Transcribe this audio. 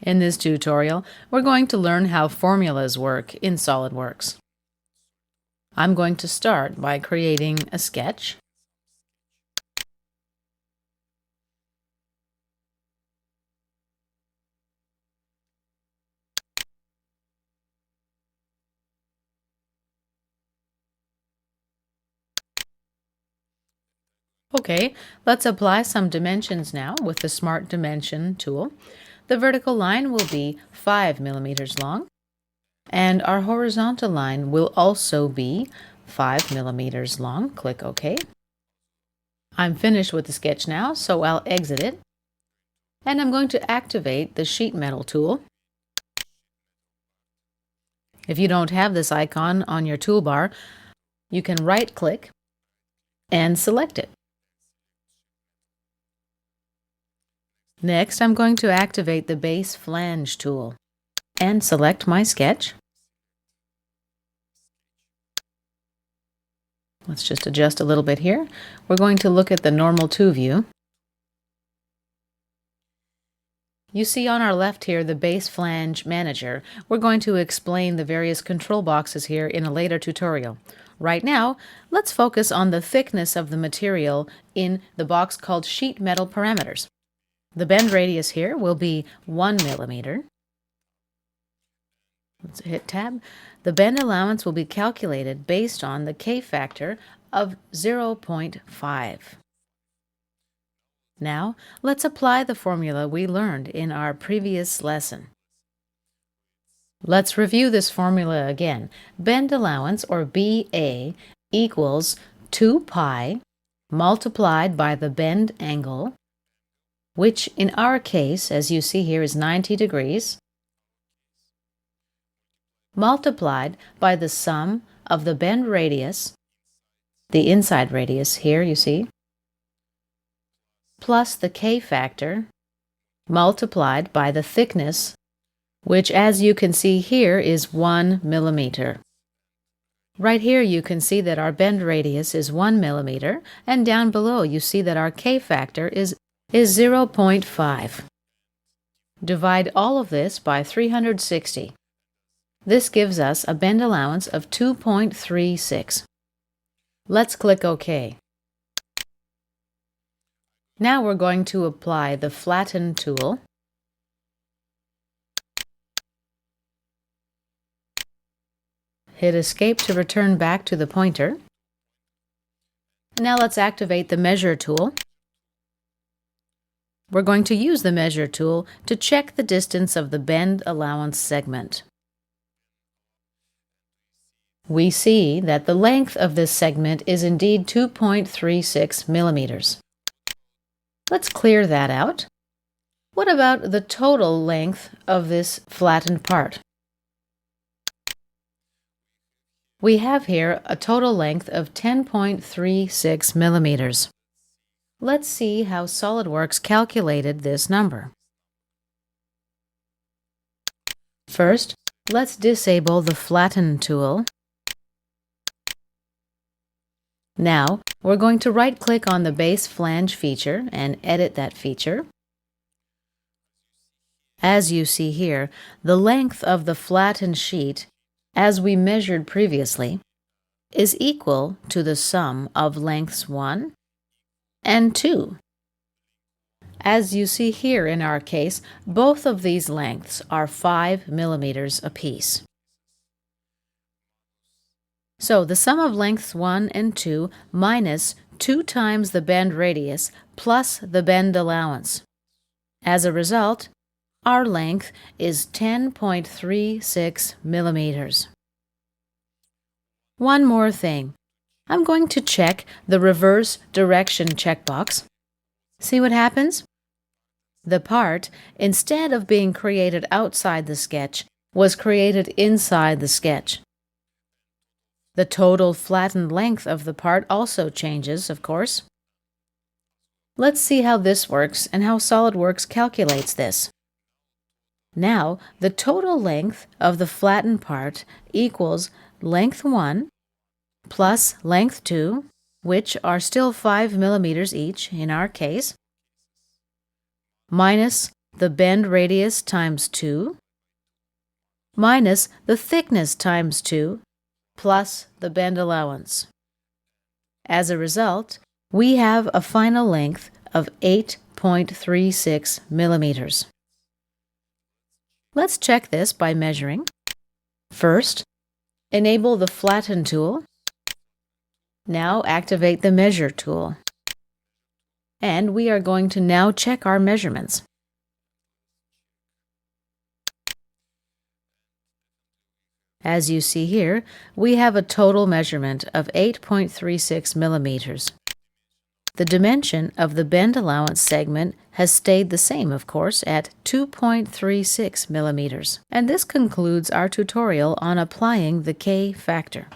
In this tutorial, we're going to learn how formulas work in SolidWorks. I'm going to start by creating a sketch. Okay, let's apply some dimensions now with the Smart Dimension tool. The vertical line will be 5 millimeters long, and our horizontal line will also be 5 millimeters long. Click OK. I'm finished with the sketch now, so I'll exit it. And I'm going to activate the Sheet Metal tool. If you don't have this icon on your toolbar, you can right-click and select it. Next, I'm going to activate the Base Flange tool and select my sketch. Let's just adjust a little bit here. We're going to look at the Normal To view. You see on our left here the Base Flange Manager. We're going to explain the various control boxes here in a later tutorial. Right now, let's focus on the thickness of the material in the box called Sheet Metal Parameters. The bend radius here will be 1 millimeter. Let's hit Tab. The bend allowance will be calculated based on the K factor of 0.5. Now, let's apply the formula we learned in our previous lesson. Let's review this formula again. Bend allowance, or BA, equals 2 pi multiplied by the bend angle, which in our case, as you see here, is 90 degrees, multiplied by the sum of the bend radius, the inside radius here you see, plus the K factor, multiplied by the thickness, which as you can see here is 1 millimeter. Right here you can see that our bend radius is 1 millimeter, and down below you see that our K factor is 0.5. Divide all of this by 360. This gives us a bend allowance of 2.36. Let's click OK. Now we're going to apply the Flatten tool. Hit Escape to return back to the pointer. Now let's activate the Measure tool. We're going to use the Measure tool to check the distance of the bend allowance segment. We see that the length of this segment is indeed 2.36 millimeters. Let's clear that out. What about the total length of this flattened part? We have here a total length of 10.36 millimeters. Let's see how SolidWorks calculated this number. First, let's disable the Flatten tool. Now, we're going to right-click on the Base Flange feature and edit that feature. As you see here, the length of the flattened sheet, as we measured previously, is equal to the sum of lengths 1 and 2. As you see here in our case, both of these lengths are 5 millimeters apiece. So the sum of lengths 1 and 2 minus 2 times the bend radius plus the bend allowance. As a result, our length is 10.36 millimeters. One more thing. I'm going to check the reverse direction checkbox. See what happens? The part, instead of being created outside the sketch, was created inside the sketch. The total flattened length of the part also changes, of course. Let's see how this works and how SolidWorks calculates this. Now, the total length of the flattened part equals length 1 plus length 2, which are still 5 millimeters each in our case, minus the bend radius times 2 minus the thickness times 2 plus the bend allowance. As a result, we have a final length of 8.36 millimeters. Let's check this by measuring. First, enable the Flatten tool. Now activate the Measure tool. And we are going to now check our measurements. As you see here, we have a total measurement of 8.36 millimeters. The dimension of the bend allowance segment has stayed the same, of course, at 2.36 millimeters. And this concludes our tutorial on applying the K factor.